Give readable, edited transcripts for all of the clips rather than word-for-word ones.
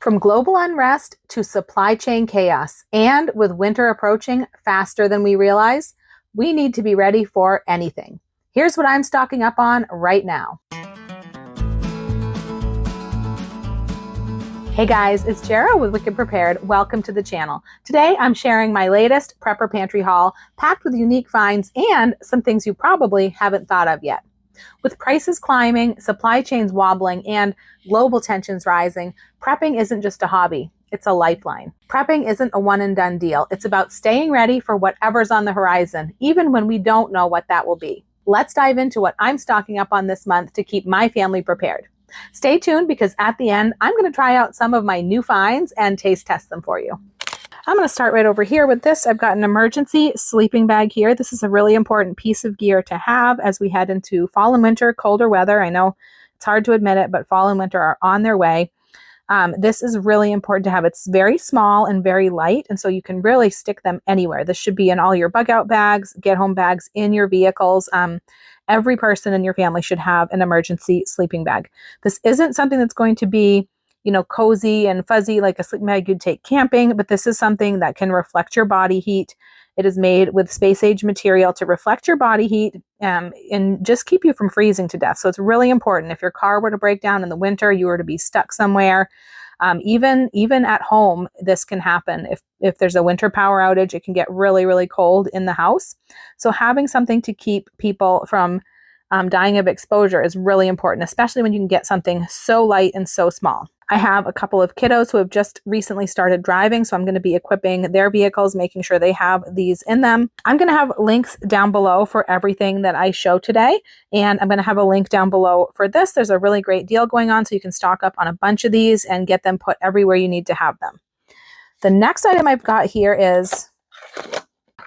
From global unrest to supply chain chaos, and with winter approaching faster than we realize, we need to be ready for anything. Here's what I'm stocking up on right now. Hey guys, it's Jara with Wicked Prepared. Welcome to the channel. Today I'm sharing my latest prepper pantry haul, packed with unique finds and some things you probably haven't thought of yet. With prices climbing, supply chains wobbling, and global tensions rising, prepping isn't just a hobby, it's a lifeline. Prepping isn't a one and done deal. It's about staying ready for whatever's on the horizon, even when we don't know what that will be. Let's dive into what I'm stocking up on this month to keep my family prepared. Stay tuned because at the end, I'm going to try out some of my new finds and taste test them for you. I'm going to start right over here with this. I've got an emergency sleeping bag here. This is a really important piece of gear to have as we head into fall and winter, colder weather. I know it's hard to admit it, but fall and winter are on their way. This is really important to have. It's very small and very light, and so you can really stick them anywhere. This should be in all your bug out bags, get home bags, in your vehicles. Every person in your family should have an emergency sleeping bag. This isn't something that's going to be, cozy and fuzzy like a sleeping bag you'd take camping, but this is something that can reflect your body heat. It is made with space age material to reflect your body heat and just keep you from freezing to death. So it's really important. If your car were to break down in the winter, you were to be stuck somewhere, even at home, this can happen. If there's a winter power outage, it can get really, really cold in the house. So having something to keep people from dying of exposure is really important, especially when you can get something so light and so small. I have a couple of kiddos who have just recently started driving, so I'm going to be equipping their vehicles, making sure they have these in them. I'm going to have links down below for everything that I show today, and I'm going to have a link down below for this. There's a really great deal going on, so you can stock up on a bunch of these and get them put everywhere you need to have them. The next item I've got here is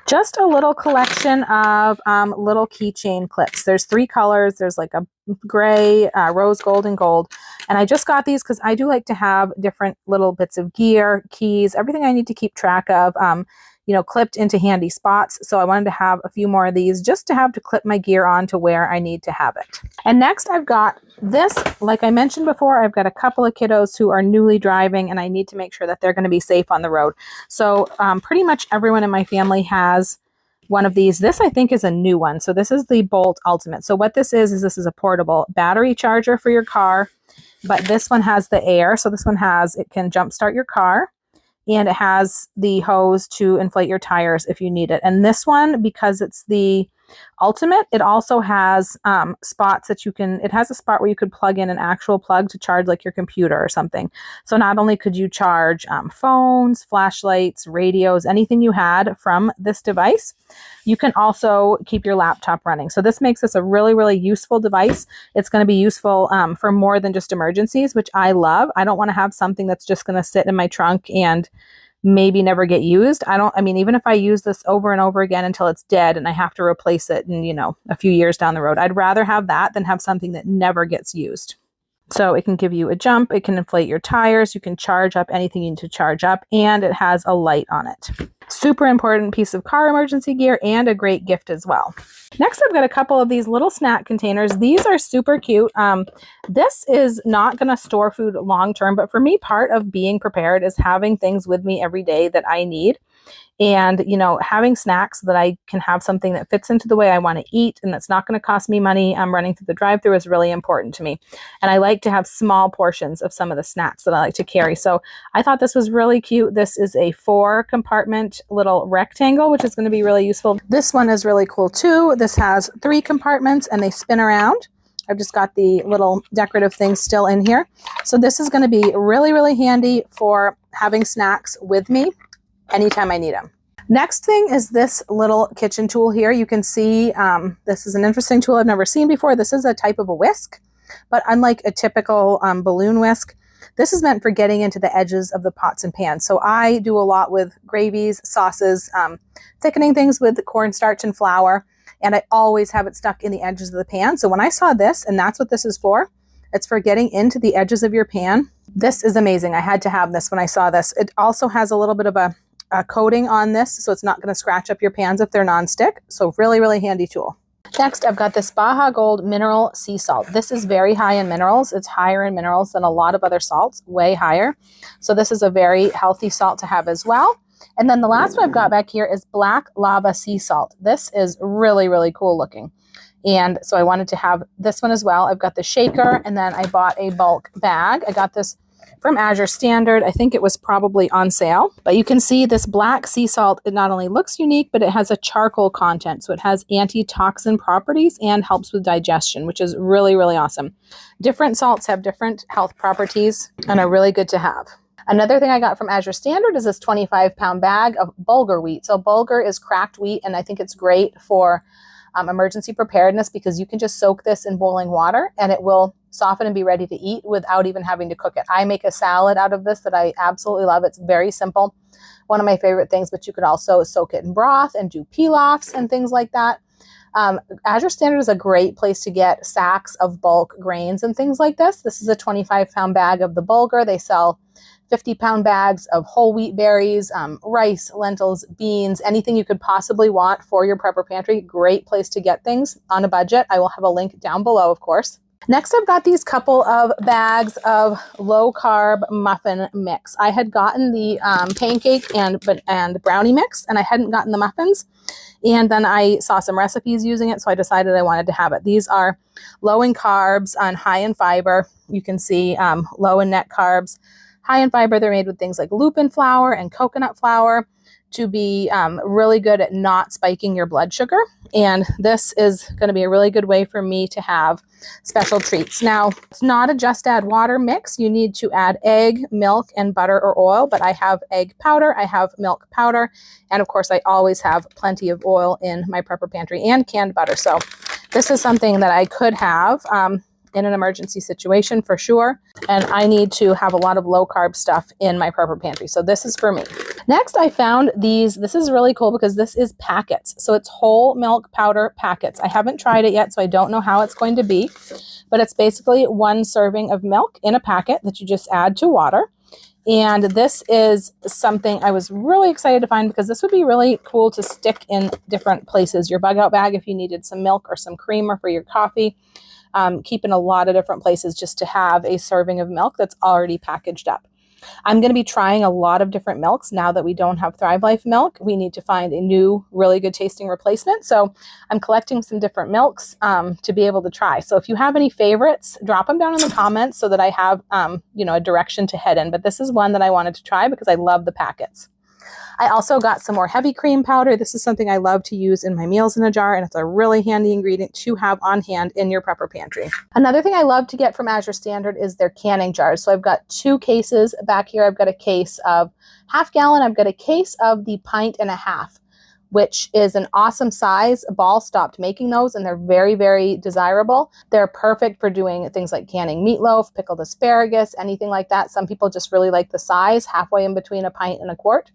just a little collection of little keychain clips. There's 3 colors. There's like a gray, rose gold, and gold. And I just got these because I do like to have different little bits of gear, keys, everything I need to keep track of, clipped into handy spots. So I wanted to have a few more of these just to have to clip my gear on to where I need to have it. And next I've got this. Like I mentioned before, I've got a couple of kiddos who are newly driving and I need to make sure that they're going to be safe on the road. So pretty much everyone in my family has one of these. This I think is a new one. So this is the Bolt Ultimate. So what this is this is a portable battery charger for your car, but this one has the air. So this one it can jumpstart your car, and it has the hose to inflate your tires if you need it. And this one, because it's the Ultimate, it also has spots that it has a spot where you could plug in an actual plug to charge like your computer or something. So not only could you charge phones, flashlights, radios, anything you had from this device, you can also keep your laptop running. So this makes this a really, really useful device. It's going to be useful for more than just emergencies, which I love. I don't want to have something that's just going to sit in my trunk and maybe never get used. Even if I use this over and over again until it's dead and I have to replace it in, a few years down the road, I'd rather have that than have something that never gets used. So it can give you a jump, it can inflate your tires, you can charge up anything you need to charge up, and it has a light on it. Super important piece of car emergency gear and a great gift as well. Next, I've got a couple of these little snack containers. These are super cute. This is not going to store food long term, but for me, part of being prepared is having things with me every day that I need. And, having snacks so that I can have something that fits into the way I want to eat and that's not going to cost me money. Running through the drive-thru is really important to me. And I like to have small portions of some of the snacks that I like to carry. So I thought this was really cute. This is a 4-compartment little rectangle, which is going to be really useful. This one is really cool too. This has 3 compartments and they spin around. I've just got the little decorative things still in here. So this is going to be really, really handy for having snacks with me anytime I need them. Next thing is this little kitchen tool here. You can see this is an interesting tool I've never seen before. This is a type of a whisk, but unlike a typical balloon whisk, this is meant for getting into the edges of the pots and pans. So I do a lot with gravies, sauces, thickening things with cornstarch and flour, and I always have it stuck in the edges of the pan. So when I saw this, and that's what this is for, it's for getting into the edges of your pan. This is amazing. I had to have this when I saw this. It also has a little bit of a coating on this, so it's not going to scratch up your pans if they're nonstick. So really, really handy tool. Next, I've got this Baja Gold Mineral Sea Salt. This is very high in minerals. It's higher in minerals than a lot of other salts, way higher. So this is a very healthy salt to have as well. And then the last one I've got back here is Black Lava Sea Salt. This is really, really cool looking. And so I wanted to have this one as well. I've got the shaker, and then I bought a bulk bag. I got this from Azure Standard. I think it was probably on sale. But you can see this black sea salt, it not only looks unique, but it has a charcoal content. So it has antitoxin properties and helps with digestion, which is really, really awesome. Different salts have different health properties and are really good to have. Another thing I got from Azure Standard is this 25-pound bag of bulgur wheat. So bulgur is cracked wheat, and I think it's great for emergency preparedness because you can just soak this in boiling water and it will soften and be ready to eat without even having to cook it. I make a salad out of this that I absolutely love. It's very simple. One of my favorite things, but you could also soak it in broth and do pilafs and things like that. Azure Standard is a great place to get sacks of bulk grains and things like this. This is a 25-pound bag of the bulgur. They sell 50-pound bags of whole wheat berries, rice, lentils, beans, anything you could possibly want for your prepper pantry. Great place to get things on a budget. I will have a link down below, of course. Next, I've got these couple of bags of low-carb muffin mix. I had gotten the pancake and brownie mix, and I hadn't gotten the muffins. And then I saw some recipes using it, so I decided I wanted to have it. These are low in carbs and high in fiber. You can see low in net carbs. High in fiber, they're made with things like lupin flour and coconut flour to be really good at not spiking your blood sugar. And this is going to be a really good way for me to have special treats. Now, it's not a just add water mix. You need to add egg, milk, and butter or oil, but I have egg powder, I have milk powder, and of course I always have plenty of oil in my prepper pantry and canned butter. So this is something that I could have in an emergency situation for sure. And I need to have a lot of low carb stuff in my prepper pantry. So this is for me. Next, I found these. This is really cool because this is packets. So it's whole milk powder packets. I haven't tried it yet, so I don't know how it's going to be, but it's basically one serving of milk in a packet that you just add to water. And this is something I was really excited to find because this would be really cool to stick in different places. Your bug out bag if you needed some milk or some creamer for your coffee. Keep in a lot of different places just to have a serving of milk that's already packaged up. I'm going to be trying a lot of different milks now that we don't have Thrive Life milk. We need to find a new, really good tasting replacement. So I'm collecting some different milks to be able to try. So if you have any favorites, drop them down in the comments so that I have, a direction to head in. But this is one that I wanted to try because I love the packets. I also got some more heavy cream powder. This is something I love to use in my meals in a jar, and it's a really handy ingredient to have on hand in your prepper pantry. Another thing I love to get from Azure Standard is their canning jars. So I've got 2 cases back here. I've got a case of half gallon. I've got a case of the 1.5 pints, which is an awesome size. Ball stopped making those, and they're very, very desirable. They're perfect for doing things like canning meatloaf, pickled asparagus, anything like that. Some people just really like the size, halfway in between a pint and a quart.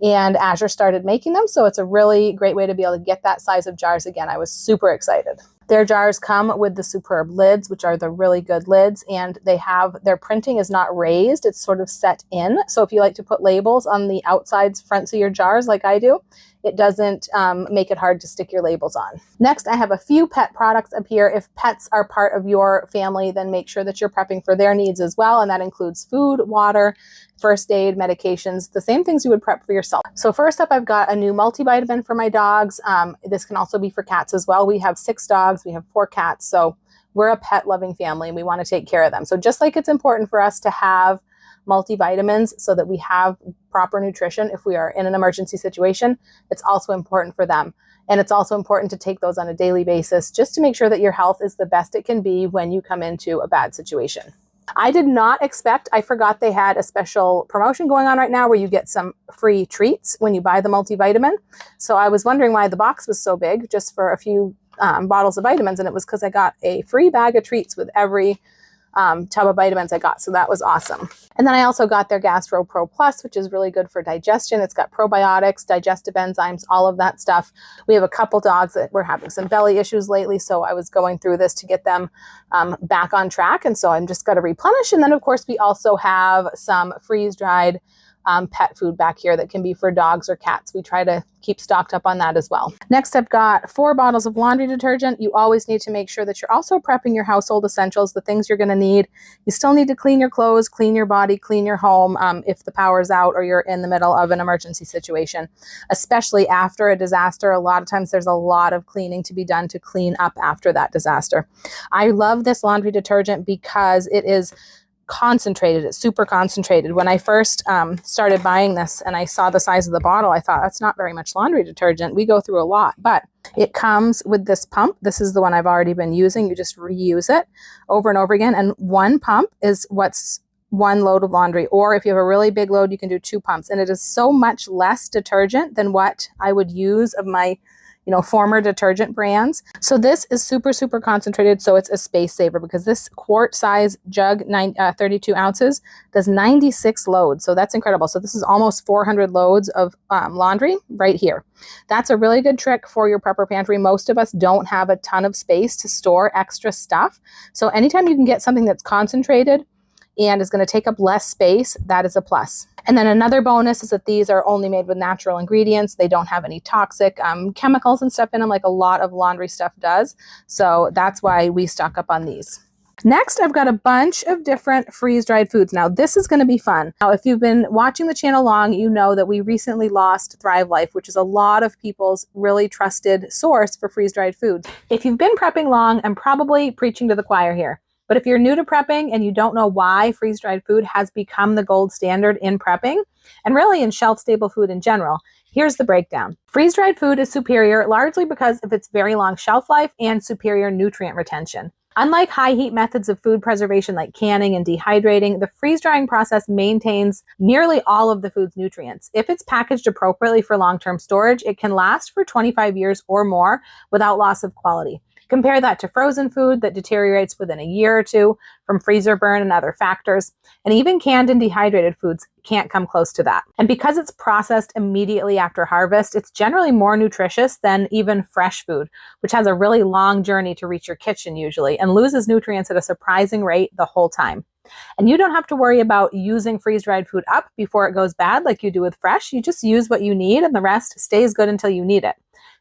And Azure started making them, so it's a really great way to be able to get that size of jars again. I was super excited. Their jars come with the superb lids, which are the really good lids, and their printing is not raised, it's sort of set in. So if you like to put labels on the outsides, fronts of your jars like I do, it doesn't make it hard to stick your labels on. Next, I have a few pet products up here. If pets are part of your family, then make sure that you're prepping for their needs as well. And that includes food, water, first aid, medications, the same things you would prep for yourself. So first up, I've got a new multivitamin for my dogs. This can also be for cats as well. We have 6 dogs, we have 4 cats. So we're a pet loving family and we want to take care of them. So just like it's important for us to have multivitamins so that we have proper nutrition if we are in an emergency situation, it's also important for them. And it's also important to take those on a daily basis just to make sure that your health is the best it can be when you come into a bad situation. I did not expect, I forgot they had a special promotion going on right now where you get some free treats when you buy the multivitamin. So I was wondering why the box was so big just for a few bottles of vitamins. And it was because I got a free bag of treats with every tub of vitamins I got. So that was awesome. And then I also got their Gastro Pro Plus, which is really good for digestion. It's got probiotics, digestive enzymes, all of that stuff. We have a couple dogs that were having some belly issues lately. So I was going through this to get them back on track. And so I'm just got to replenish. And then of course we also have some freeze-dried pet food back here that can be for dogs or cats. We try to keep stocked up on that as well. Next, I've got 4 bottles of laundry detergent. You always need to make sure that you're also prepping your household essentials, the things you're going to need. You still need to clean your clothes, clean your body, clean your home if the power's out or you're in the middle of an emergency situation, especially after a disaster. A lot of times there's a lot of cleaning to be done to clean up after that disaster. I love this laundry detergent because it is concentrated. It's super concentrated. When I first started buying this and I saw the size of the bottle, I thought that's not very much laundry detergent. We go through a lot, but it comes with this pump. This is the one I've already been using. You just reuse it over and over again. And one pump is what's 1 load of laundry. Or if you have a really big load, you can do 2 pumps. And it is so much less detergent than what I would use of my former detergent brands. So this is super, super concentrated. So it's a space saver because this quart size jug, 32 ounces, does 96 loads. So that's incredible. So this is almost 400 loads of laundry right here. That's a really good trick for your prepper pantry. Most of us don't have a ton of space to store extra stuff. So anytime you can get something that's concentrated and is going to take up less space, that is a plus. And then another bonus is that these are only made with natural ingredients. They don't have any toxic chemicals and stuff in them like a lot of laundry stuff does. So that's why we stock up on these. Next, I've got a bunch of different freeze-dried foods. Now, this is going to be fun. Now, if you've been watching the channel long, you know that we recently lost Thrive Life, which is a lot of people's really trusted source for freeze-dried foods. If you've been prepping long, I'm probably preaching to the choir here. But if you're new to prepping and you don't know why freeze-dried food has become the gold standard in prepping, and really in shelf-stable food in general, here's the breakdown. Freeze-dried food is superior largely because of its very long shelf life and superior nutrient retention. Unlike high heat methods of food preservation like canning and dehydrating, the freeze-drying process maintains nearly all of the food's nutrients. If it's packaged appropriately for long-term storage, it can last for 25 years or more without loss of quality. Compare that to frozen food that deteriorates within a year or two from freezer burn and other factors. And even canned and dehydrated foods can't come close to that. And because it's processed immediately after harvest, it's generally more nutritious than even fresh food, which has a really long journey to reach your kitchen usually and loses nutrients at a surprising rate the whole time. And you don't have to worry about using freeze-dried food up before it goes bad like you do with fresh. You just use what you need and the rest stays good until you need it.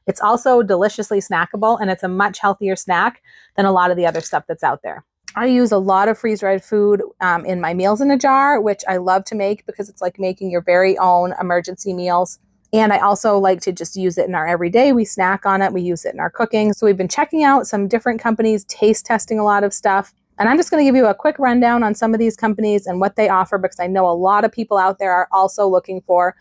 It's also deliciously snackable, and it's a much healthier snack than a lot of the other stuff that's out there. I use a lot of freeze-dried food in my meals in a jar, which I love to make because it's like making your very own emergency meals. And I also like to just use it in our everyday. We snack on it. We use it in our cooking. So we've been checking out some different companies, taste testing a lot of stuff. And I'm just going to give you a quick rundown on some of these companies and what they offer because I know a lot of people out there are also looking for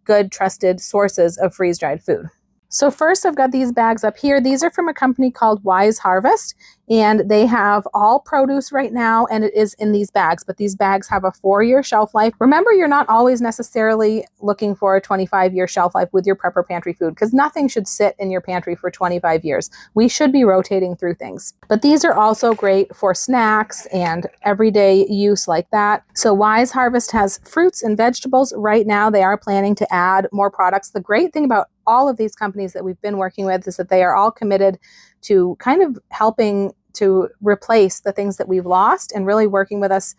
good, trusted sources of freeze-dried food. So first, I've got these bags up here. These are from a company called Wise Harvest, and they have all produce right now, and it is in these bags, but these bags have a 4-year shelf life. Remember, you're not always necessarily looking for a 25-year shelf life with your prepper pantry food, because nothing should sit in your pantry for 25 years. We should be rotating through things. But these are also great for snacks and everyday use like that. So Wise Harvest has fruits and vegetables. Right now, they are planning to add more products. The great thing about all of these companies that we've been working with is that they are all committed to kind of helping to replace the things that we've lost and really working with us,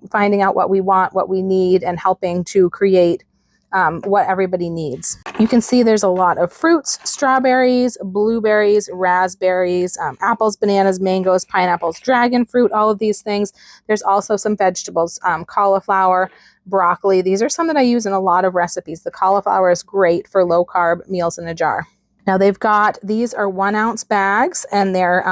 finding out what we want, what we need, and helping to create what everybody needs. You can see there's a lot of fruits, strawberries, blueberries, raspberries, apples, bananas, mangoes, pineapples, dragon fruit, all of these things. There's also some vegetables, cauliflower, broccoli. These are some that I use in a lot of recipes. The cauliflower is great for low carb meals in a jar. Now these are 1 ounce bags, and they're,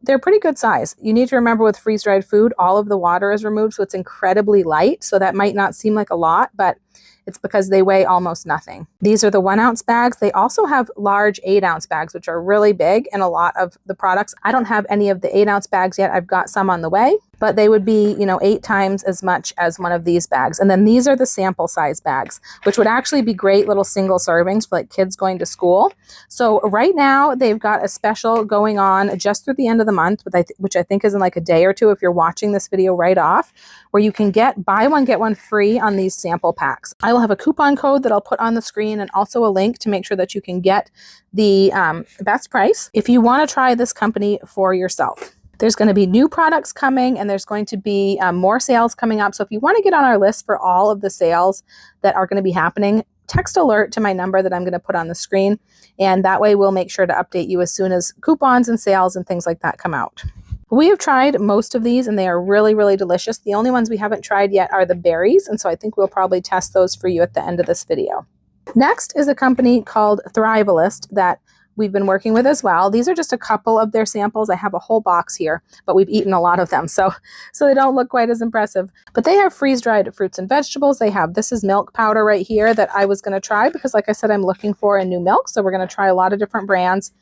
they're pretty good size. You need to remember with freeze-dried food, all of the water is removed, so it's incredibly light. So that might not seem like a lot, but it's because they weigh almost nothing. These are the 1 ounce bags. They also have large 8 ounce bags, which are really big in a lot of the products. I don't have any of the 8 ounce bags yet. I've got some on the way, but they would be, 8 times as much as one of these bags. And then these are the sample size bags, which would actually be great little single servings for like kids going to school. So right now they've got a special going on just through the end of the month, which I think is in like a day or two if you're watching this video right off, where you can buy one, get one free on these sample packs. I will have a coupon code that I'll put on the screen and also a link to make sure that you can get the best price if you want to try this company for yourself. There's going to be new products coming, and there's going to be more sales coming up. So if you want to get on our list for all of the sales that are going to be happening, text alert to my number that I'm going to put on the screen. And that way we'll make sure to update you as soon as coupons and sales and things like that come out. We have tried most of these and they are really, really delicious. The only ones we haven't tried yet are the berries. And so I think we'll probably test those for you at the end of this video. Next is a company called Thrivalist that we've been working with as well. These are just a couple of their samples. I have a whole box here, but we've eaten a lot of them, so they don't look quite as impressive. But they have freeze-dried fruits and vegetables. This is milk powder right here that I was going to try because, like I said, I'm looking for a new milk, so we're going to try a lot of different brands.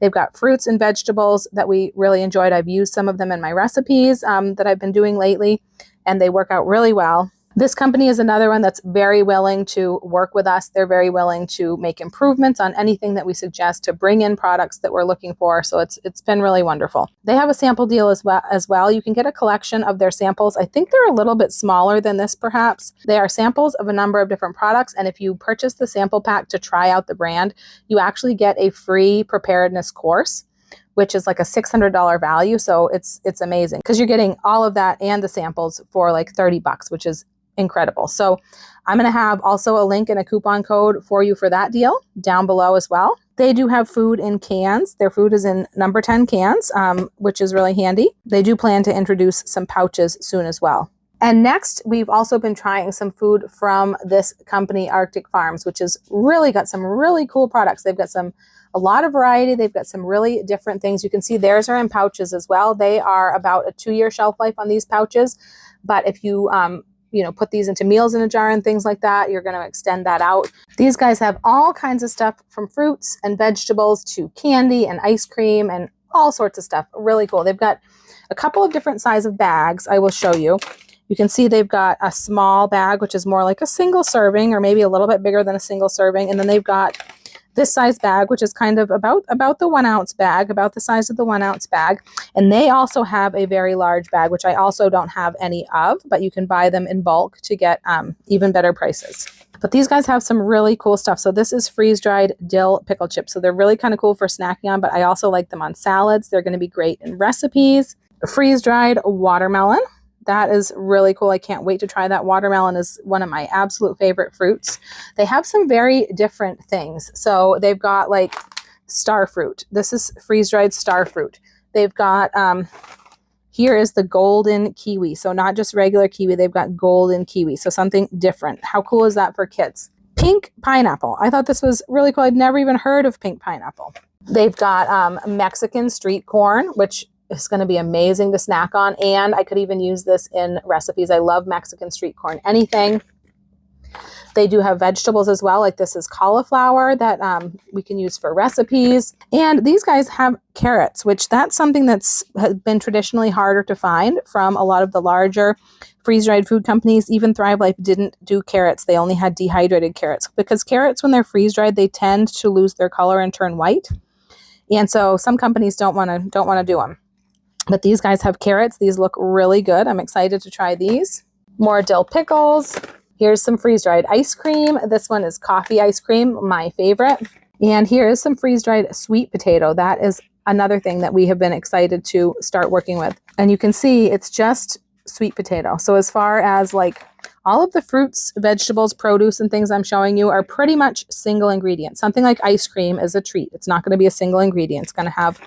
They've got fruits and vegetables that we really enjoyed. I've used some of them in my recipes that I've been doing lately, and they work out really well. This company is another one that's very willing to work with us. They're very willing to make improvements on anything that we suggest to bring in products that we're looking for. So it's been really wonderful. They have a sample deal as well. You can get a collection of their samples. I think they're a little bit smaller than this perhaps. They are samples of a number of different products. And if you purchase the sample pack to try out the brand, you actually get a free preparedness course, which is like a $600 value. So it's amazing because you're getting all of that and the samples for like $30, which is incredible. So I'm going to have also a link and a coupon code for you for that deal down below as well. They do have food in cans. Their food is in number 10 cans, which is really handy. They do plan to introduce some pouches soon as well. And next, we've also been trying some food from this company, Arctic Farms, which has really got some really cool products. They've got a lot of variety. They've got some really different things. You can see theirs are in pouches as well. They are about a 2-year shelf life on these pouches. But if you put these into meals in a jar and things like that, you're going to extend that out. These guys have all kinds of stuff from fruits and vegetables to candy and ice cream and all sorts of stuff. Really cool. They've got a couple of different size of bags. I will show you. You can see they've got a small bag, which is more like a single serving or maybe a little bit bigger than a single serving. And then they've got this size bag, which is kind of about the 1 ounce bag, about the size of the 1 ounce bag. And they also have a very large bag, which I also don't have any of, but you can buy them in bulk to get even better prices. But these guys have some really cool stuff. So this is freeze-dried dill pickle chips. So they're really kind of cool for snacking on, but I also like them on salads. They're going to be great in recipes. Freeze-dried watermelon. That is really cool. I can't wait to try that. Watermelon is one of my absolute favorite fruits. They have some very different things. So they've got like star fruit. This is freeze-dried star fruit. They've got, here is the golden kiwi. So not just regular kiwi, they've got golden kiwi. So something different. How cool is that for kids? Pink pineapple. I thought this was really cool. I'd never even heard of pink pineapple. They've got Mexican street corn, which is going to be amazing to snack on. And I could even use this in recipes. I love Mexican street corn, anything. They do have vegetables as well. Like this is cauliflower that we can use for recipes. And these guys have carrots, which that's something has been traditionally harder to find from a lot of the larger freeze-dried food companies. Even Thrive Life didn't do carrots. They only had dehydrated carrots because carrots, when they're freeze-dried, they tend to lose their color and turn white. And so some companies don't want to do them. But these guys have carrots. These look really good. I'm excited to try these. More dill pickles. Here's some freeze-dried ice cream. This one is coffee ice cream, my favorite. And here is some freeze-dried sweet potato. That is another thing that we have been excited to start working with. And you can see it's just sweet potato. So as far as like all of the fruits, vegetables, produce, and things I'm showing you are pretty much single ingredient. Something like ice cream is a treat. It's not going to be a single ingredient. It's going to have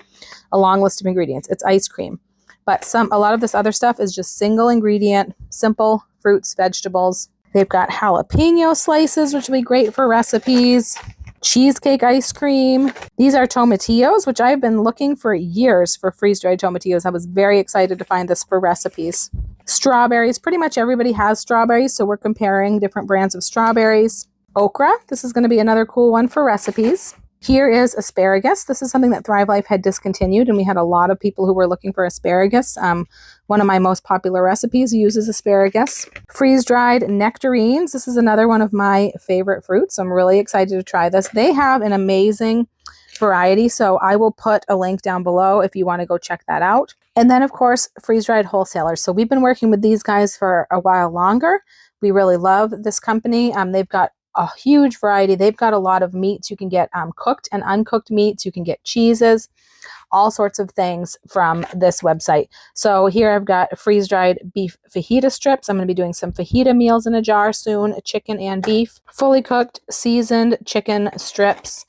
a long list of ingredients. It's ice cream. But a lot of this other stuff is just single ingredient, simple fruits, vegetables. They've got jalapeno slices, which will be great for recipes. Cheesecake ice cream. These are tomatillos, which I've been looking for years for freeze-dried tomatillos. I was very excited to find this for recipes. Strawberries. Pretty much everybody has strawberries, so we're comparing different brands of strawberries. Okra. This is going to be another cool one for recipes. Here is asparagus. This is something that Thrive Life had discontinued, and we had a lot of people who were looking for asparagus. One of my most popular recipes uses asparagus. Freeze-dried nectarines. This is another one of my favorite fruits. I'm really excited to try this. They have an amazing variety, so I will put a link down below if you want to go check that out. And then, of course, freeze-dried wholesalers. So we've been working with these guys for a while longer. We really love this company. They've got a huge variety. They've got a lot of meats. You can get cooked and uncooked meats. You can get cheeses, all sorts of things from this website. So here I've got freeze-dried beef fajita strips. I'm going to be doing some fajita meals in a jar soon, chicken and beef, fully cooked, seasoned chicken strips.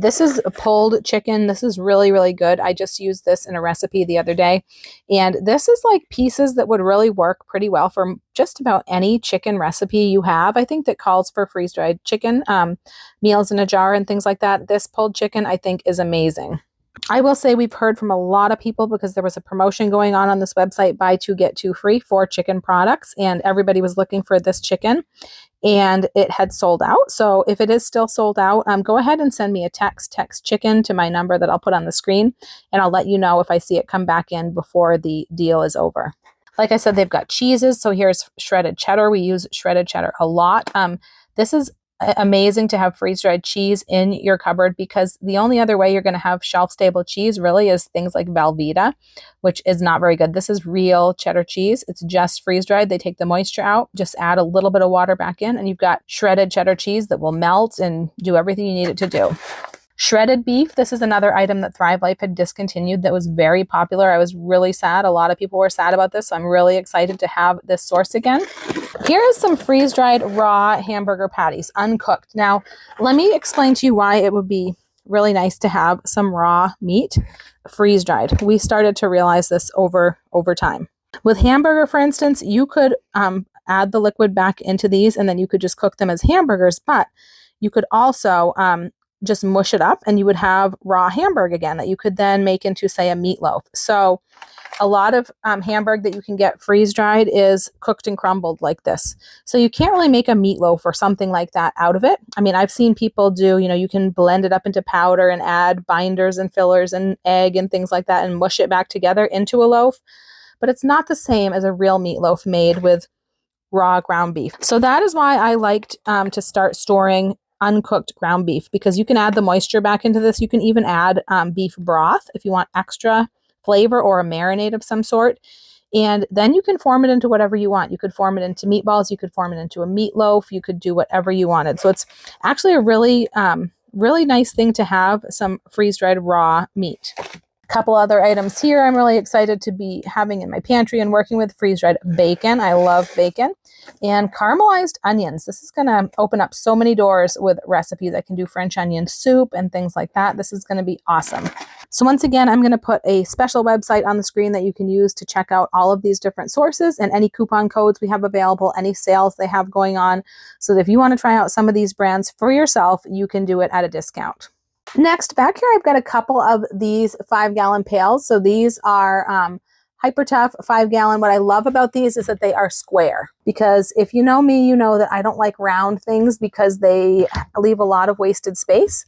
This is a pulled chicken. This is really, really good. I just used this in a recipe the other day. And this is like pieces that would really work pretty well for just about any chicken recipe you have. I think that calls for freeze-dried chicken, meals in a jar and things like that. This pulled chicken, I think, is amazing. I will say we've heard from a lot of people because there was a promotion going on this website, buy two, get two free for chicken products. And everybody was looking for this chicken and it had sold out. So if it is still sold out, go ahead and send me a text chicken to my number that I'll put on the screen. And I'll let you know if I see it come back in before the deal is over. Like I said, they've got cheeses. So here's shredded cheddar. We use shredded cheddar a lot. This is amazing to have freeze-dried cheese in your cupboard because the only other way you're going to have shelf-stable cheese really is things like Velveeta, which is not very good. This is real cheddar cheese. It's just freeze-dried. They take the moisture out, just add a little bit of water back in, and you've got shredded cheddar cheese that will melt and do everything you need it to do. Shredded beef. This is another item that Thrive Life had discontinued that was very popular. I was really sad. A lot of people were sad about this. So I'm really excited to have this source again. Here is some freeze-dried raw hamburger patties, uncooked. Now, let me explain to you why it would be really nice to have some raw meat freeze-dried. We started to realize this over time. With hamburger, for instance, you could add the liquid back into these and then you could just cook them as hamburgers, but you could also just mush it up and you would have raw hamburger again that you could then make into, say, a meatloaf. So a lot of hamburger that you can get freeze-dried is cooked and crumbled like this. So you can't really make a meatloaf or something like that out of it. I mean, I've seen people do, you can blend it up into powder and add binders and fillers and egg and things like that and mush it back together into a loaf. But it's not the same as a real meatloaf made with raw ground beef. So that is why I liked to start storing uncooked ground beef, because you can add the moisture back into this. You can even add beef broth if you want extra flavor or a marinade of some sort. And then you can form it into whatever you want. You could form it into meatballs. You could form it into a meatloaf. You could do whatever you wanted. So it's actually a really nice thing to have some freeze-dried raw meat. Couple other items here I'm really excited to be having in my pantry and working with: freeze-dried bacon. I love bacon. And caramelized onions. This is going to open up so many doors with recipes. I can do French onion soup and things like that. This is going to be awesome. So once again, I'm going to put a special website on the screen that you can use to check out all of these different sources and any coupon codes we have available, any sales they have going on. So that if you want to try out some of these brands for yourself, you can do it at a discount. Next, back here, I've got a couple of these 5-gallon pails. So these are Hyper Tough 5-gallon. What I love about these is that they are square, because if you know me, you know that I don't like round things because they leave a lot of wasted space.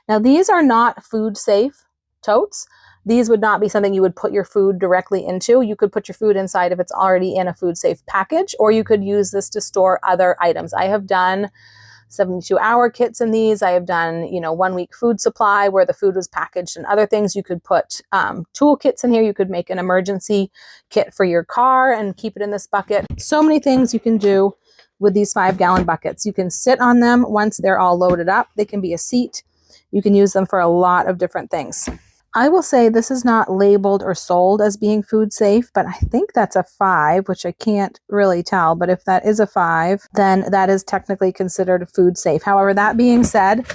Now, these are not food safe totes. These would not be something you would put your food directly into. You could put your food inside if it's already in a food safe package, or you could use this to store other items. I have done 72-hour kits in these. I have done, 1 week food supply where the food was packaged and other things. You could put tool kits in here. You could make an emergency kit for your car and keep it in this bucket. So many things you can do with these 5-gallon buckets. You can sit on them once they're all loaded up. They can be a seat. You can use them for a lot of different things. I will say this is not labeled or sold as being food safe, but I think that's a 5, which I can't really tell. But if that is a 5, then that is technically considered food safe. However, that being said,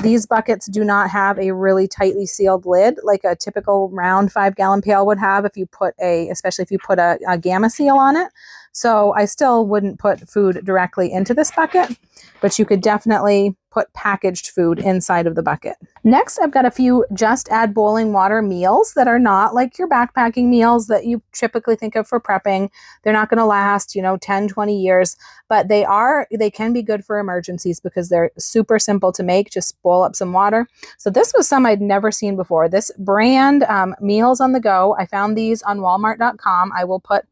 these buckets do not have a really tightly sealed lid like a typical round 5-gallon pail would have especially if you put a gamma seal on it. So I still wouldn't put food directly into this bucket, but you could definitely put packaged food inside of the bucket. Next, I've got a few just add boiling water meals that are not like your backpacking meals that you typically think of for prepping. They're not going to last, 10, 20 years, but they can be good for emergencies because they're super simple to make. Just boil up some water. So this was some I'd never seen before. This brand, Meals on the Go. I found these on Walmart.com. I will put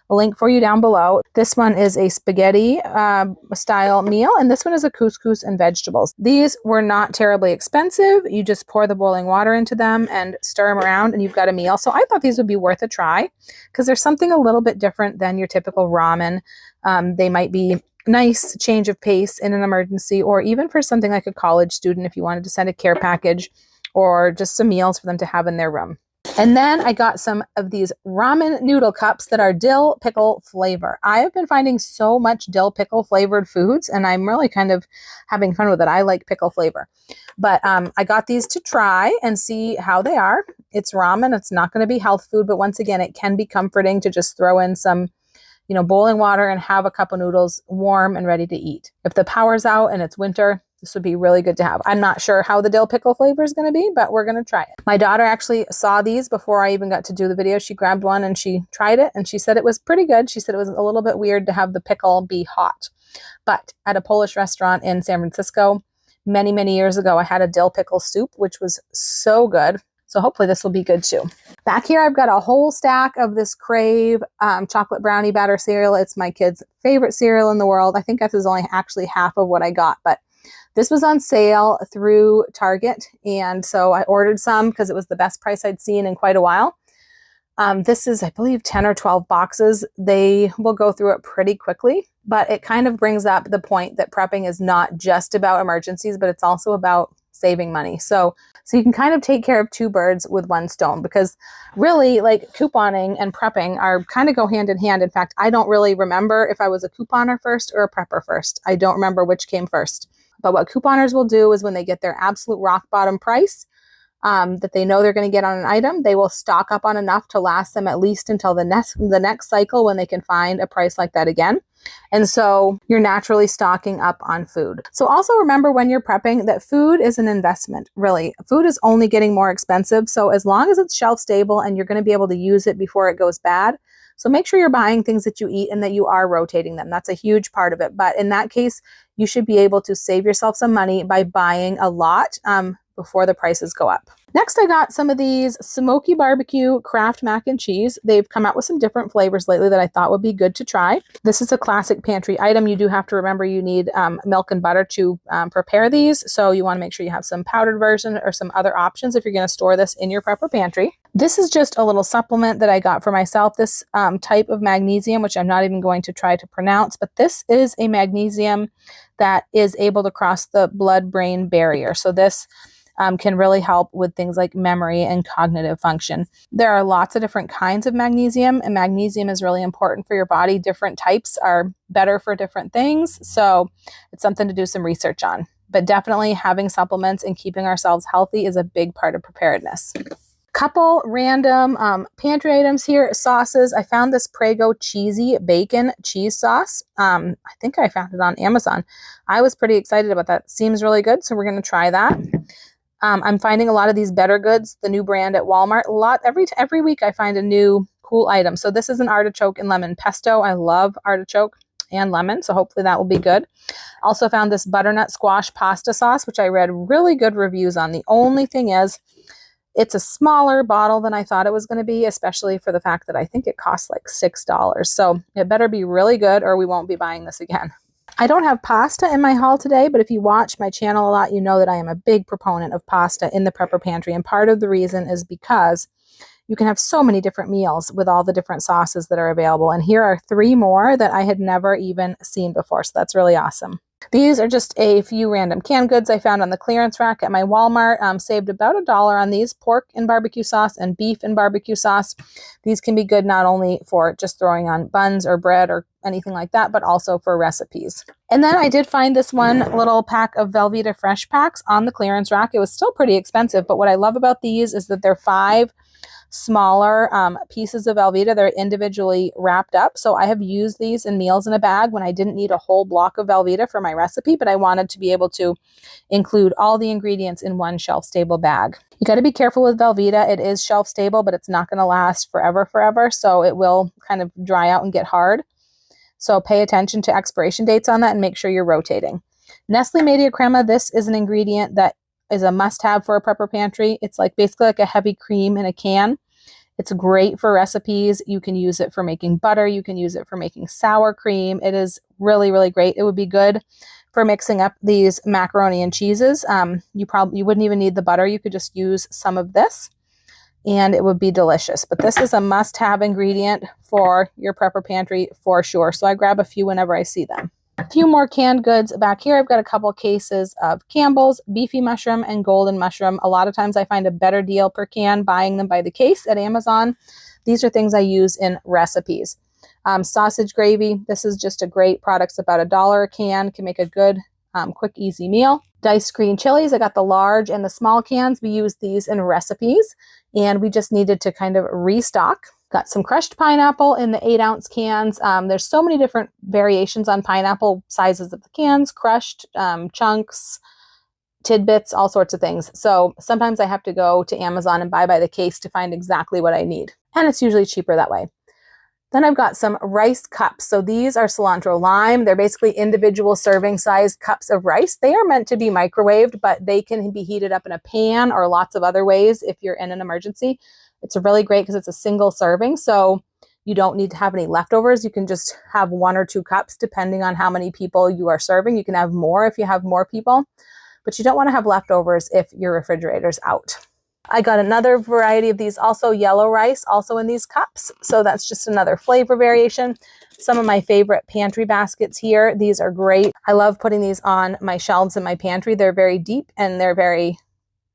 a link for you down below. This one is a spaghetti style meal, and this one is a couscous and vegetables. These were not terribly expensive. You just pour the boiling water into them and stir them around and you've got a meal. So I thought these would be worth a try because there's something a little bit different than your typical ramen. They might be nice change of pace in an emergency, or even for something like a college student if you wanted to send a care package or just some meals for them to have in their room. And then I got some of these ramen noodle cups that are dill pickle flavor. I have been finding so much dill pickle flavored foods, and I'm really kind of having fun with it. I like pickle flavor. But I got these to try and see how they are. It's ramen. It's not going to be health food, but once again, it can be comforting to just throw in some boiling water and have a cup of noodles warm and ready to eat. If the power's out and it's winter, this would be really good to have. I'm not sure how the dill pickle flavor is going to be, but we're going to try it. My daughter actually saw these before I even got to do the video. She grabbed one and she tried it, and she said it was pretty good. She said it was a little bit weird to have the pickle be hot. But at a Polish restaurant in San Francisco, many, many years ago, I had a dill pickle soup, which was so good. So hopefully this will be good too. Back here, I've got a whole stack of this Crave chocolate brownie batter cereal. It's my kids' favorite cereal in the world. I think this is only actually half of what I got, but this was on sale through Target. And so I ordered some because it was the best price I'd seen in quite a while. This is, I believe, 10 or 12 boxes. They will go through it pretty quickly, but it kind of brings up the point that prepping is not just about emergencies, but it's also about saving money. So you can kind of take care of two birds with one stone, because really, like, couponing and prepping are kind of go hand in hand. In fact, I don't really remember if I was a couponer first or a prepper first. I don't remember which came first. But what couponers will do is when they get their absolute rock bottom price that they know they're going to get on an item, they will stock up on enough to last them at least until the next cycle when they can find a price like that again. And so you're naturally stocking up on food. So also remember when you're prepping that food is an investment, really. Food is only getting more expensive. So as long as it's shelf stable and you're going to be able to use it before it goes bad, so make sure you're buying things that you eat and that you are rotating them. That's a huge part of it. But in that case, you should be able to save yourself some money by buying a lot before the prices go up. Next, I got some of these smoky barbecue Kraft mac and cheese. They've come out with some different flavors lately that I thought would be good to try. This is a classic pantry item. You do have to remember you need milk and butter to prepare these. So you want to make sure you have some powdered version or some other options if you're going to store this in your prepper pantry. This is just a little supplement that I got for myself. This type of magnesium, which I'm not even going to try to pronounce, but this is a magnesium that is able to cross the blood-brain barrier. So this can really help with things like memory and cognitive function. There are lots of different kinds of magnesium, and magnesium is really important for your body. Different types are better for different things. So it's something to do some research on. But definitely having supplements and keeping ourselves healthy is a big part of preparedness. Couple random pantry items here. Sauces. I found this Prego cheesy bacon cheese sauce. I think I found it on Amazon. I was pretty excited about that. Seems really good, so we're going to try that. I'm finding a lot of these Better Goods, the new brand at Walmart. Every week I find a new cool item. So this is an artichoke and lemon pesto. I love artichoke and lemon, so hopefully that will be good. Also found this butternut squash pasta sauce, which I read really good reviews on. The only thing is, it's a smaller bottle than I thought it was going to be, especially for the fact that I think it costs like $6. So it better be really good or we won't be buying this again. I don't have pasta in my haul today, but if you watch my channel a lot, you know that I am a big proponent of pasta in the prepper pantry. And part of the reason is because you can have so many different meals with all the different sauces that are available. And here are 3 more that I had never even seen before. So that's really awesome. These are just a few random canned goods I found on the clearance rack at my Walmart. Saved about $1 on these: pork and barbecue sauce and beef and barbecue sauce. These can be good not only for just throwing on buns or bread or anything like that, but also for recipes. And then I did find this one little pack of Velveeta Fresh Packs on the clearance rack. It was still pretty expensive, but what I love about these is that they're 5 smaller pieces of Velveeta. They're individually wrapped up. So I have used these in meals in a bag when I didn't need a whole block of Velveeta for my recipe, but I wanted to be able to include all the ingredients in one shelf-stable bag. You got to be careful with Velveeta. It is shelf-stable, but it's not going to last forever. So it will kind of dry out and get hard. So pay attention to expiration dates on that and make sure you're rotating. Nestle Media Crema. This is an ingredient that is a must-have for a prepper pantry. It's basically like a heavy cream in a can. It's great for recipes. You can use it for making butter. You can use it for making sour cream. It is really, really great. It would be good for mixing up these macaroni and cheeses. You wouldn't even need the butter. You could just use some of this and it would be delicious. But this is a must-have ingredient for your prepper pantry for sure. So I grab a few whenever I see them. A few more canned goods back here. I've got a couple cases of Campbell's, beefy mushroom, and golden mushroom. A lot of times I find a better deal per can buying them by the case at Amazon. These are things I use in recipes. Sausage gravy. This is just a great product. It's about $1 a can. Can make a good, quick, easy meal. Diced green chilies. I got the large and the small cans. We use these in recipes, and we just needed to kind of restock. Got some crushed pineapple in the 8-ounce cans. There's so many different variations on pineapple, sizes of the cans, crushed, chunks, tidbits, all sorts of things. So sometimes I have to go to Amazon and buy by the case to find exactly what I need. And it's usually cheaper that way. Then I've got some rice cups. So these are cilantro lime. They're basically individual serving size cups of rice. They are meant to be microwaved, but they can be heated up in a pan or lots of other ways if you're in an emergency. It's really great because it's a single serving, so you don't need to have any leftovers. You can just have 1 or 2 cups depending on how many people you are serving. You can have more if you have more people, but you don't want to have leftovers if your refrigerator's out. I got another variety of these, also yellow rice, also in these cups. So that's just another flavor variation. Some of my favorite pantry baskets here. These are great. I love putting these on my shelves in my pantry. They're very deep and they're very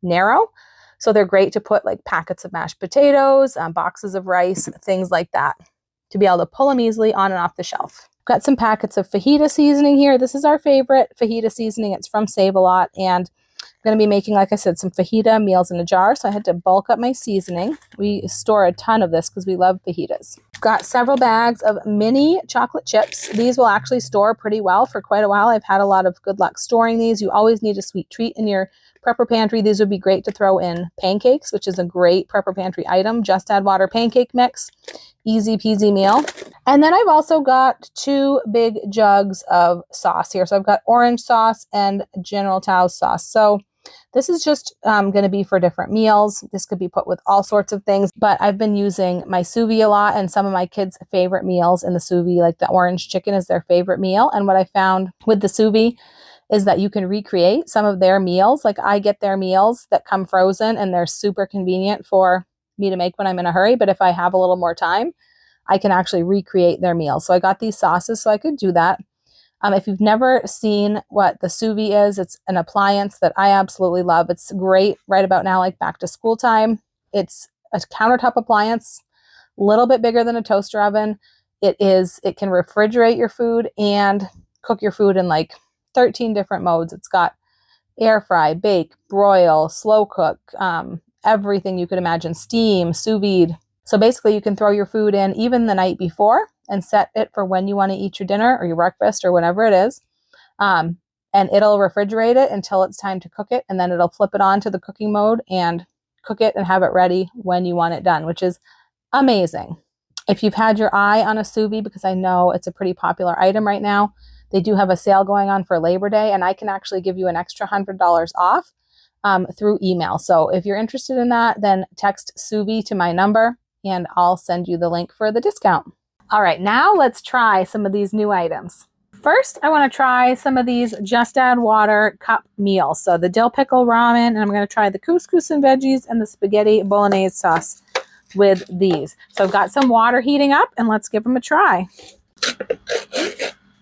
narrow. So they're great to put like packets of mashed potatoes, boxes of rice, things like that, to be able to pull them easily on and off the shelf. Got some packets of fajita seasoning here. This is our favorite fajita seasoning. It's from Save-A-Lot, and I'm going to be making, like I said, some fajita meals in a jar, so I had to bulk up my seasoning. We store a ton of this because we love fajitas. Got several bags of mini chocolate chips. These will actually store pretty well for quite a while. I've had a lot of good luck storing these. You always need a sweet treat in your prepper pantry. These would be great to throw in pancakes, which is a great prepper pantry item. Just add water pancake mix. Easy peasy meal. And then I've also got 2 big jugs of sauce here. So I've got orange sauce and General Tso's sauce. So this is just going to be for different meals. This could be put with all sorts of things, but I've been using my sous vide a lot, and some of my kids' favorite meals in the sous vide, like the orange chicken is their favorite meal. And what I found with the sous vide is that you can recreate some of their meals. Like I get their meals that come frozen and they're super convenient for me to make when I'm in a hurry. But if I have a little more time, I can actually recreate their meals. So I got these sauces so I could do that. If you've never seen what the sous vide is, it's an appliance that I absolutely love. It's great right about now, like back to school time. It's a countertop appliance, a little bit bigger than a toaster oven. It can refrigerate your food and cook your food in like 13 different modes. It's got air fry, bake, broil, slow cook, everything you could imagine, steam, sous vide. So basically you can throw your food in even the night before and set it for when you want to eat your dinner or your breakfast or whatever it is. And it'll refrigerate it until it's time to cook it. And then it'll flip it on to the cooking mode and cook it and have it ready when you want it done, which is amazing. If you've had your eye on a sous vide, because I know it's a pretty popular item right now, they do have a sale going on for Labor Day, and I can actually give you an extra $100 off through email. So if you're interested in that, then text sous vide to my number and I'll send you the link for the discount. All right, now let's try some of these new items. First, I want to try some of these Just Add Water cup meals. So the dill pickle ramen, and I'm going to try the couscous and veggies and the spaghetti bolognese sauce with these. So I've got some water heating up, and let's give them a try.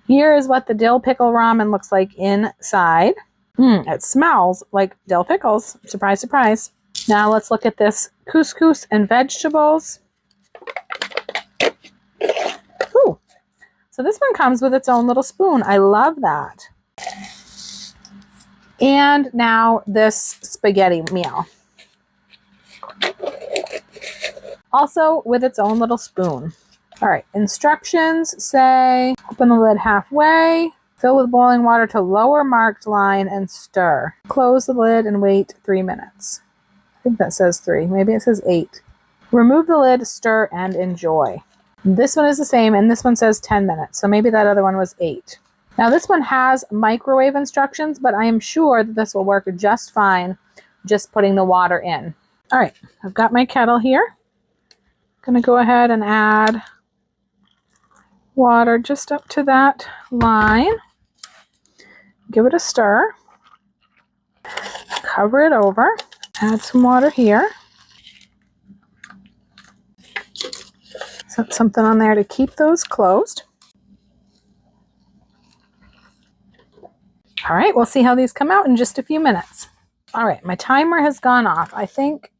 Here is what the dill pickle ramen looks like inside. It smells like dill pickles. Surprise, surprise. Now let's look at this couscous and vegetables. Ooh. So this one comes with its own little spoon. I love that. And now this spaghetti meal. Also with its own little spoon. All right, instructions say, open the lid halfway, fill with boiling water to lower marked line and stir. Close the lid and wait 3 minutes. I think that says 3, maybe it says 8. Remove the lid, stir, and enjoy. This one is the same, and this one says 10 minutes, so maybe that other one was 8. Now this one has microwave instructions, but I am sure that this will work just fine, just putting the water in. All right, I've got my kettle here. I'm gonna go ahead and add water just up to that line. Give it a stir. Cover it over. Add some water here. Set something on there to keep those closed. All right, we'll see how these come out in just a few minutes. All right, my timer has gone off. I think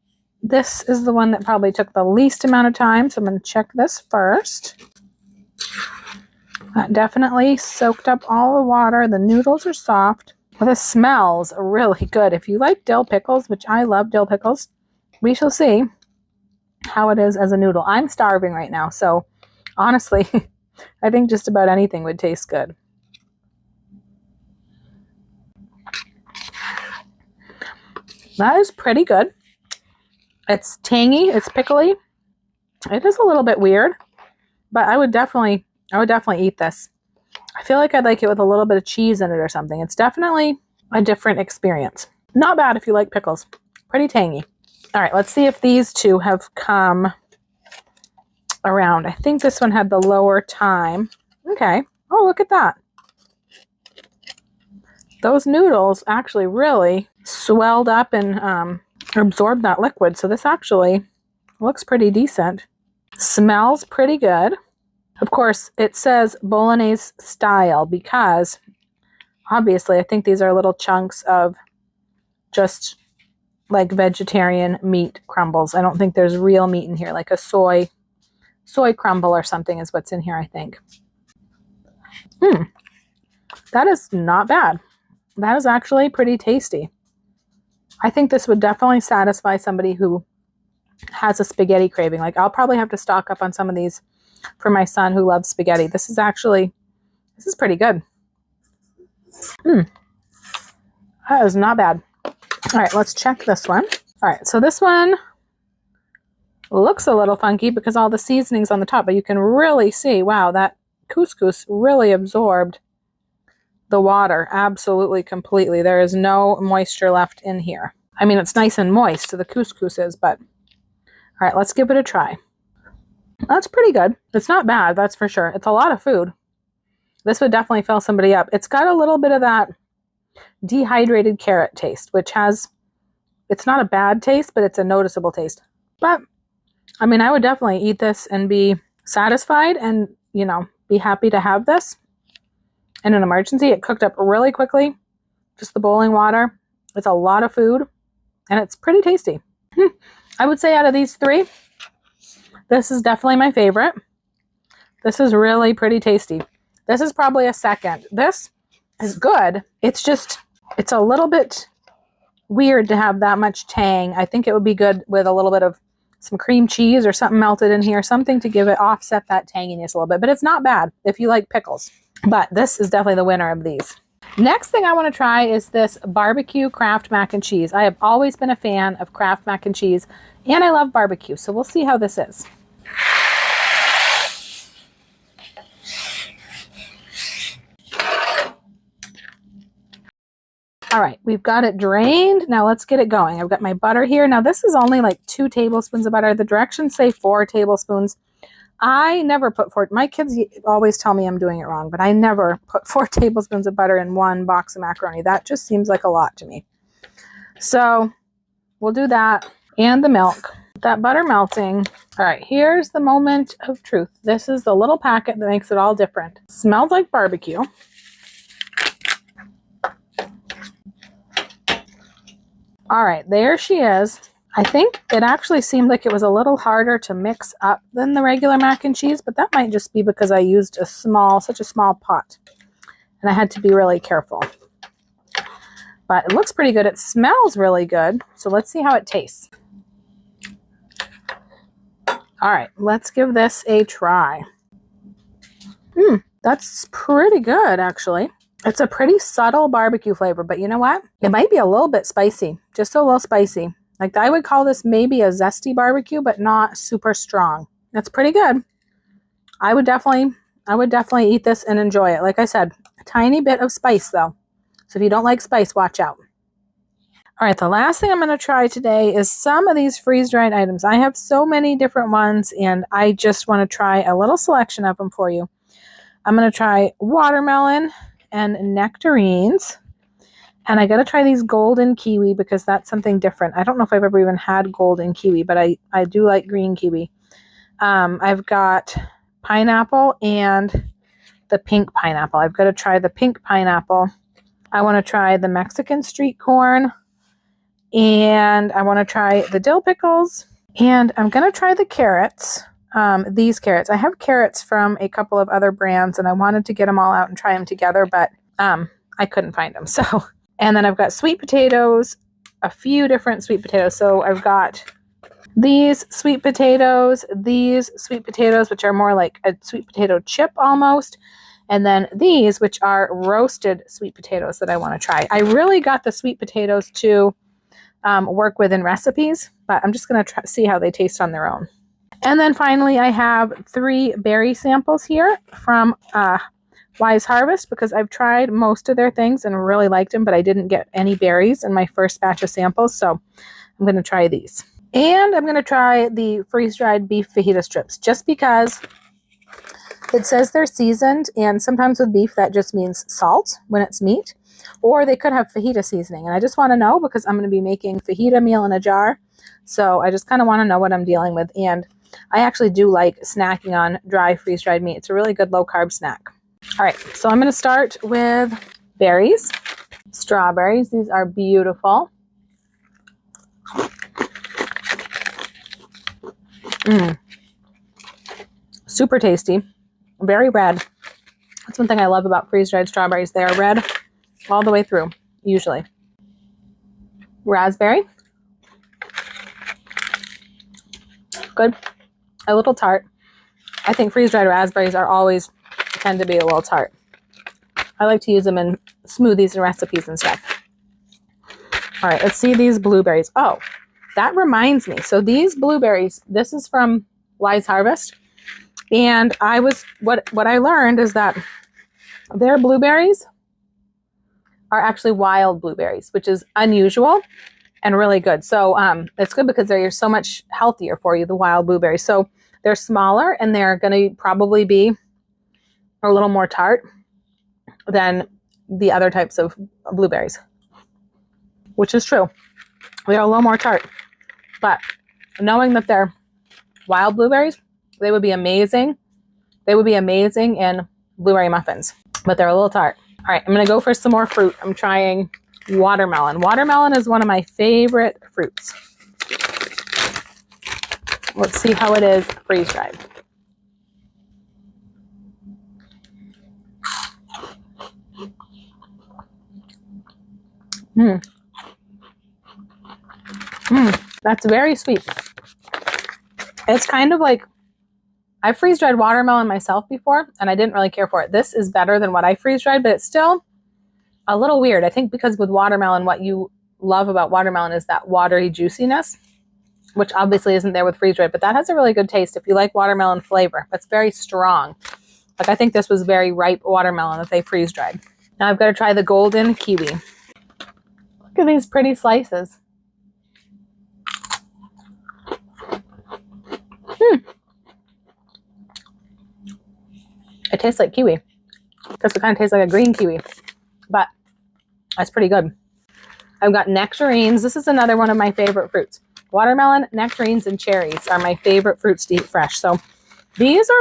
this is the one that probably took the least amount of time, so I'm going to check this first. That definitely soaked up all the water. The noodles are soft. This smells really good. If you like dill pickles, which I love dill pickles, we shall see how it is as a noodle. I'm starving right now, so honestly, I think just about anything would taste good. That is pretty good. It's tangy, it's pickly. It is a little bit weird, but I would definitely eat this. I feel like I'd like it with a little bit of cheese in it or something. It's definitely a different experience. Not bad if you like pickles. Pretty tangy. All right, let's see if these two have come around. I think this one had the lower time. Okay. Oh, look at that. Those noodles actually really swelled up and absorbed that liquid. So this actually looks pretty decent. Smells pretty good. Of course, it says Bolognese style because obviously I think these are little chunks of just like vegetarian meat crumbles. I don't think there's real meat in here, like a soy crumble or something is what's in here, I think. That is not bad. That is actually pretty tasty. I think this would definitely satisfy somebody who has a spaghetti craving. Like, I'll probably have to stock up on some of these for my son who loves spaghetti. This is pretty good. That is not bad. All right, let's check this one. All right, so this one looks a little funky because all the seasoning's on the top, but you can really see, wow, that couscous really absorbed the water absolutely completely. There is no moisture left in here. I mean, it's nice and moist, so the couscous is, but all right, let's give it a try. That's pretty good. It's not bad, that's for sure. It's a lot of food. This would definitely fill somebody up. It's got a little bit of that dehydrated carrot taste, which it's not a bad taste, but it's a noticeable taste. But, I mean, I would definitely eat this and be satisfied and, be happy to have this in an emergency. It cooked up really quickly, just the boiling water. It's a lot of food, and it's pretty tasty. I would say out of these three, this is definitely my favorite. This is really pretty tasty. This is probably a second. This is good. It's a little bit weird to have that much tang. I think it would be good with a little bit of some cream cheese or something melted in here, something to offset that tanginess a little bit. But it's not bad if you like pickles. But this is definitely the winner of these. Next thing I want to try is this barbecue Kraft mac and cheese. I have always been a fan of Kraft mac and cheese, and I love barbecue. So we'll see how this is. All right, we've got it drained. Now let's get it going. I've got my butter here. Now this is only like 2 tablespoons of butter. The directions say 4 tablespoons. I never put 4. My kids always tell me I'm doing it wrong, but I never put 4 tablespoons of butter in 1 box of macaroni. That just seems like a lot to me. So we'll do that and the milk. That butter melting. All right, here's the moment of truth. This is the little packet that makes it all different. Smells like barbecue. All right, there she is. I think it actually seemed like it was a little harder to mix up than the regular mac and cheese, but that might just be because I used such a small pot, and I had to be really careful. But it looks pretty good. It smells really good. So let's see how it tastes. All right, let's give this a try. That's pretty good, actually. It's a pretty subtle barbecue flavor, but you know what? It might be a little bit spicy, just a little spicy. Like, I would call this maybe a zesty barbecue, but not super strong. That's pretty good. I would definitely eat this and enjoy it. Like I said, a tiny bit of spice though. So if you don't like spice, watch out. All right, the last thing I'm going to try today is some of these freeze-dried items. I have so many different ones, and I just want to try a little selection of them for you. I'm going to try watermelon and nectarines. And I got to try these golden kiwi because that's something different. I don't know if I've ever even had golden kiwi, but I do like green kiwi. I've got pineapple and the pink pineapple. I've got to try the pink pineapple. I want to try the Mexican street corn, and I want to try the dill pickles, and I'm going to try the carrots. These carrots. I have carrots from a couple of other brands, and I wanted to get them all out and try them together, but I couldn't find them. So, and then I've got sweet potatoes, a few different sweet potatoes. So I've got these sweet potatoes, which are more like a sweet potato chip almost, and then these, which are roasted sweet potatoes that I want to try. I really got the sweet potatoes to work with in recipes, but I'm just going to see how they taste on their own. And then finally, I have 3 berry samples here from Wise Harvest, because I've tried most of their things and really liked them, but I didn't get any berries in my first batch of samples, so I'm going to try these. And I'm going to try the freeze-dried beef fajita strips, just because it says they're seasoned, and sometimes with beef that just means salt when it's meat, or they could have fajita seasoning, and I just want to know because I'm going to be making fajita meal in a jar, so I just kind of want to know what I'm dealing with. And I actually do like snacking on dry freeze-dried meat. It's a really good low-carb snack. All right, so I'm going to start with berries. Strawberries, these are beautiful. Super tasty, very red. That's one thing I love about freeze-dried strawberries. They are red all the way through, usually. Raspberry. Good. A little tart. I think freeze-dried raspberries are always tend to be a little tart. I like to use them in smoothies and recipes and stuff. All right, let's see these blueberries. Oh, that reminds me. So these blueberries, this is from Wise Harvest. And what I learned is that their blueberries are actually wild blueberries, which is unusual and really good. So it's good because they're so much healthier for you, the wild blueberries. So they're smaller, and they're going to probably be a little more tart than the other types of blueberries, which is true. They're a little more tart, but knowing that they're wild blueberries, they would be amazing. They would be amazing in blueberry muffins, but they're a little tart. All right, I'm going to go for some more fruit. I'm trying watermelon. Watermelon is one of my favorite fruits. Let's see how it is freeze-dried. That's very sweet. It's kind of like, I freeze-dried watermelon myself before, and I didn't really care for it. This is better than what I freeze-dried, but it's still a little weird. I think because with watermelon, what you love about watermelon is that watery juiciness, which obviously isn't there with freeze-dried, but that has a really good taste if you like watermelon flavor. It's very strong. Like, I think this was very ripe watermelon that they freeze-dried. Now I've got to try the golden kiwi. Look at these pretty slices. It tastes like kiwi, because it kind of tastes like a green kiwi, but that's pretty good. I've got nectarines. This is another one of my favorite fruits. Watermelon, nectarines, and cherries are my favorite fruits to eat fresh. So these are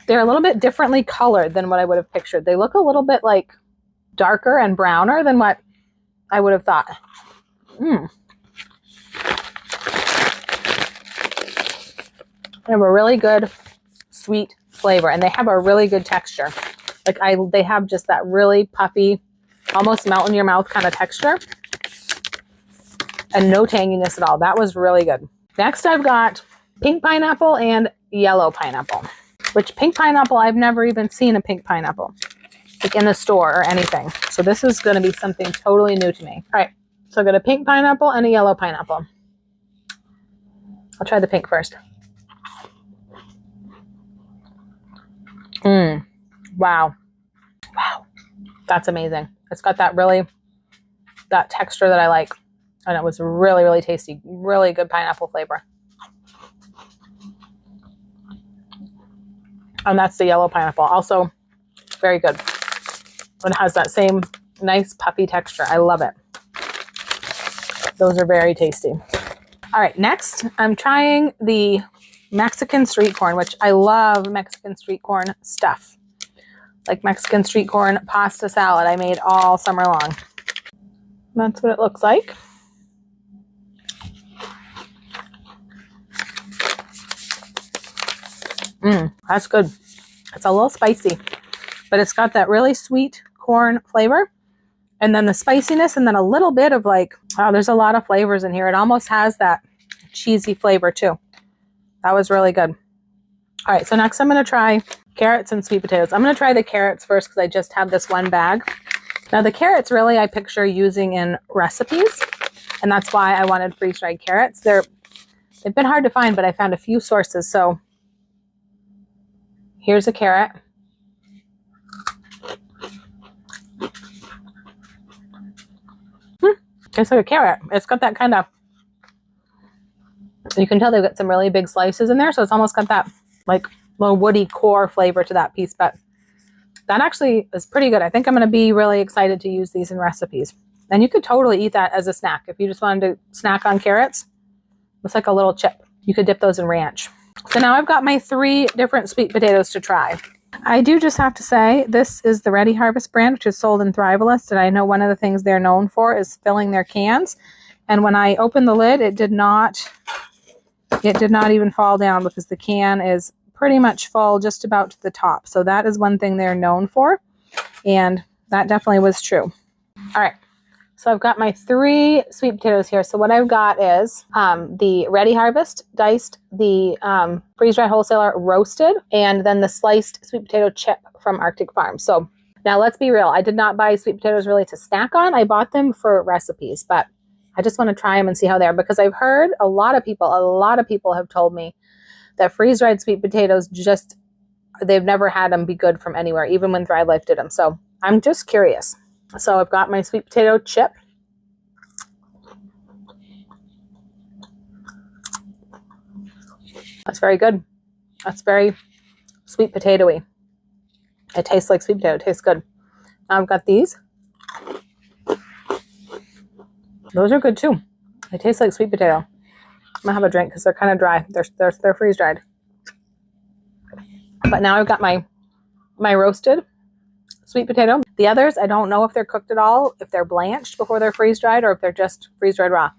they're a little bit differently colored than what I would have pictured. They look a little bit like darker and browner than what I would have thought. They have a really good sweet flavor, and they have a really good texture. Like they have just that really puffy, almost melt in your mouth kind of texture, and no tanginess at all. That was really good. Next, I've got pink pineapple and yellow pineapple, which pink pineapple, I've never even seen a pink pineapple like in the store or anything. So this is going to be something totally new to me. All right, so I've got a pink pineapple and a yellow pineapple. I'll try the pink first. Wow. That's amazing. It's got that texture that I like. And it was really, really tasty. Really good pineapple flavor. And that's the yellow pineapple. Also very good. And it has that same nice puffy texture. I love it. Those are very tasty. All right, next I'm trying the Mexican street corn, which I love Mexican street corn stuff. like Mexican street corn pasta salad I made all summer long. That's what it looks like. That's good. It's a little spicy, but it's got that really sweet corn flavor. And then the spiciness, and then a little bit of like, oh, there's a lot of flavors in here. It almost has that cheesy flavor too. That was really good. All right, so next I'm going to try carrots and sweet potatoes. I'm going to try the carrots first because I just have this one bag. Now the carrots really I picture using in recipes, and that's why I wanted freeze-dried carrots. They've been hard to find, but I found a few sources. So here's a carrot. It's like a carrot. It's got that kind of, you can tell they've got some really big slices in there. So it's almost got that like little woody core flavor to that piece. But that actually is pretty good. I think I'm going to be really excited to use these in recipes. And you could totally eat that as a snack. If you just wanted to snack on carrots, it's like a little chip. You could dip those in ranch. So now I've got my 3 different sweet potatoes to try. I do just have to say, this is the Ready Harvest brand, which is sold in Thrivalist. And I know one of the things they're known for is filling their cans. And when I opened the lid, it did not even fall down because the can is pretty much full just about to the top. So that is one thing they're known for. And that definitely was true. All right. So I've got my 3 sweet potatoes here. So what I've got is the Ready Harvest diced, the Dry Wholesaler roasted, and then the sliced sweet potato chip from Arctic Farm. So now let's be real. I did not buy sweet potatoes really to snack on. I bought them for recipes, but I just want to try them and see how they are, because I've heard a lot of people have told me that freeze-dried sweet potatoes they've never had them be good from anywhere, even when ThriveLife did them. So I'm just curious. So I've got my sweet potato chip. That's very good. That's very sweet potato-y. It tastes like sweet potato. It tastes good. Now I've got these. Those are good too. They taste like sweet potato. I'm gonna have a drink because they're kind of dry. They're freeze-dried. But now I've got my roasted sweet potato. The others, I don't know if they're cooked at all, if they're blanched before they're freeze-dried, or if they're just freeze-dried raw.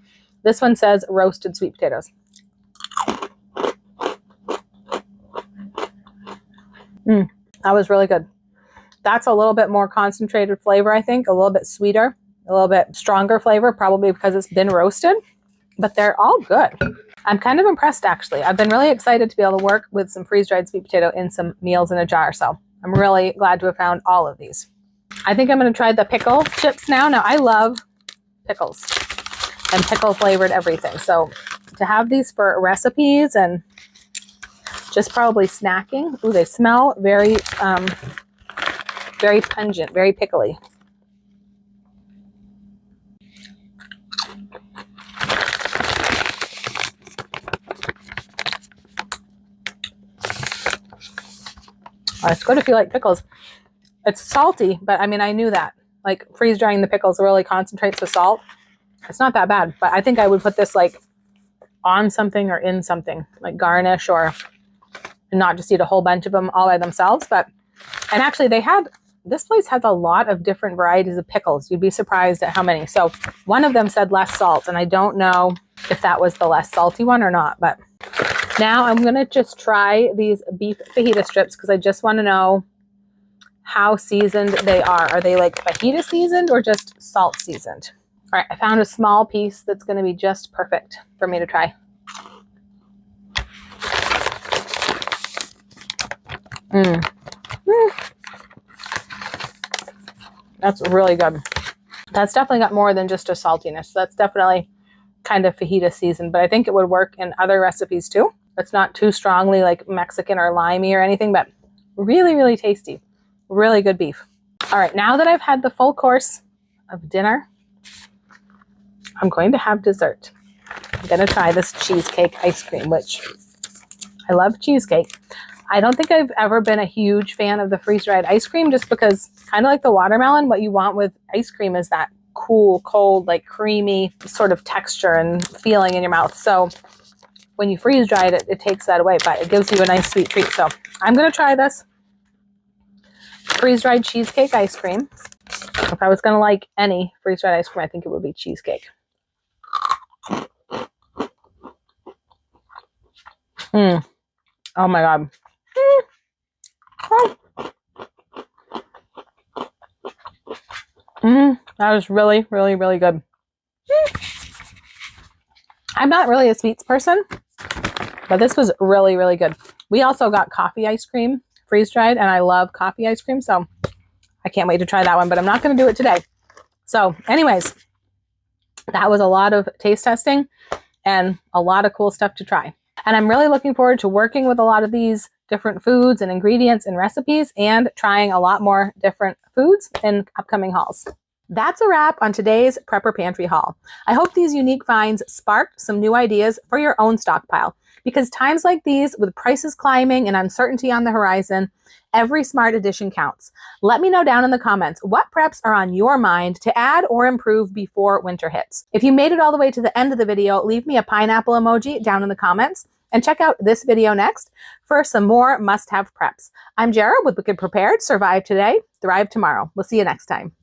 This one says roasted sweet potatoes. That was really good. That's a little bit more concentrated flavor, I think, a little bit sweeter, a little bit stronger flavor, probably because it's been roasted, but they're all good. I'm kind of impressed, actually. I've been really excited to be able to work with some freeze-dried sweet potato in some meals in a jar, so I'm really glad to have found all of these. I think I'm going to try the pickle chips now. Now, I love pickles and pickle-flavored everything, so to have these for recipes and just probably snacking. Ooh, they smell very, very pungent, very pickly. It's good if you like pickles. It's salty, but I mean, I knew that. Like freeze drying the pickles really concentrates the salt. It's not that bad, but I think I would put this like on something or in something, like garnish, or not just eat a whole bunch of them all by themselves. And actually this place has a lot of different varieties of pickles. You'd be surprised at how many. So one of them said less salt, and I don't know if that was the less salty one or not, but now I'm going to just try these beef fajita strips because I just want to know how seasoned they are. Are they like fajita seasoned or just salt seasoned? All right, I found a small piece that's going to be just perfect for me to try. That's really good. That's definitely got more than just a saltiness. That's definitely kind of fajita seasoned, but I think it would work in other recipes too. It's not too strongly like Mexican or limey or anything, but really, really tasty. Really good beef. All right, now that I've had the full course of dinner, I'm going to have dessert. I'm going to try this cheesecake ice cream, which I love cheesecake. I don't think I've ever been a huge fan of the freeze-dried ice cream, just because kind of like the watermelon, what you want with ice cream is that cool, cold, like creamy sort of texture and feeling in your mouth. So when you freeze dry it, it takes that away, but it gives you a nice sweet treat. So I'm going to try this. freeze-dried cheesecake ice cream. If I was going to like any freeze-dried ice cream, I think it would be cheesecake. Oh my God. That was really, really, really good. I'm not really a sweets person, but this was really, really good. We also got coffee ice cream, freeze-dried, and I love coffee ice cream, so I can't wait to try that one, but I'm not going to do it today. So anyways, that was a lot of taste testing and a lot of cool stuff to try. And I'm really looking forward to working with a lot of these different foods and ingredients and recipes and trying a lot more different foods in upcoming hauls. That's a wrap on today's Prepper Pantry haul. I hope these unique finds sparked some new ideas for your own stockpile, because times like these, with prices climbing and uncertainty on the horizon, every smart addition counts. Let me know down in the comments what preps are on your mind to add or improve before winter hits. If you made it all the way to the end of the video, leave me a pineapple emoji down in the comments and check out this video next for some more must-have preps. I'm Jara with Wicked Prepared. Survive today, thrive tomorrow. We'll see you next time.